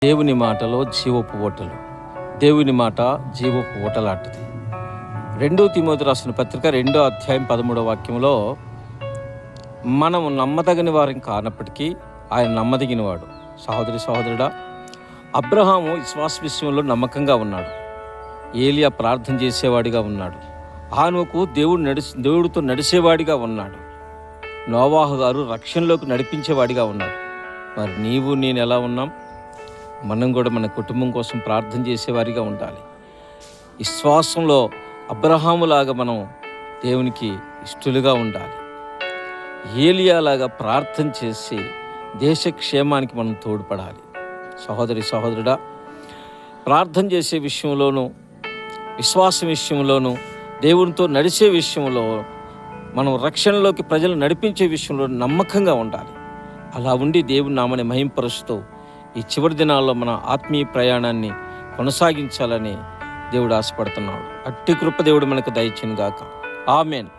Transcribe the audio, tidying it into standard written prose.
దేవుని మాటలో జీవపు ఓటలు. దేవుని మాట జీవపు ఓటలాంటిది. 2 తిమోతి రాసిన పత్రిక 2వ అధ్యాయం 13వ వాక్యంలో, మనము నమ్మదగిన వారం కానప్పటికీ ఆయన నమ్మదగినవాడు. సహోదరి సహోదరుడా, అబ్రహాము విశ్వాస విషయంలో నమ్మకంగా ఉన్నాడు. ఏలియా ప్రార్థన చేసేవాడిగా ఉన్నాడు. హానోకు దేవుడితో నడిచేవాడిగా ఉన్నాడు. నోవాహు గారు రక్షణలోకి నడిపించేవాడిగా ఉన్నాడు. మరి నీవు నేను ఎలా ఉన్నాం? మనం కూడా మన కుటుంబం కోసం ప్రార్థన చేసేవారిగా ఉండాలి. విశ్వాసంలో అబ్రహాములాగా మనం దేవునికి ఇష్టలుగా ఉండాలి. ఏలియాలాగా ప్రార్థన చేసి దేశ క్షేమానికి మనం తోడ్పడాలి. సహోదరి సహోదరుడా, ప్రార్థన చేసే విషయంలోనూ, విశ్వాసం విషయంలోనూ, దేవునితో నడిచే విషయంలో, మనం రక్షణలోకి ప్రజలు నడిపించే విషయంలో నమ్మకంగా ఉండాలి. అలా ఉండి దేవుని నామని మహింపరుస్తూ ఈ చివరి దినాల్లో మన ఆత్మీయ ప్రయాణాన్ని కొనసాగించాలని దేవుడు ఆశపడుతున్నాడు. అట్టి కృప దేవుడు మనకు దయచేయును గాక. ఆమేన్.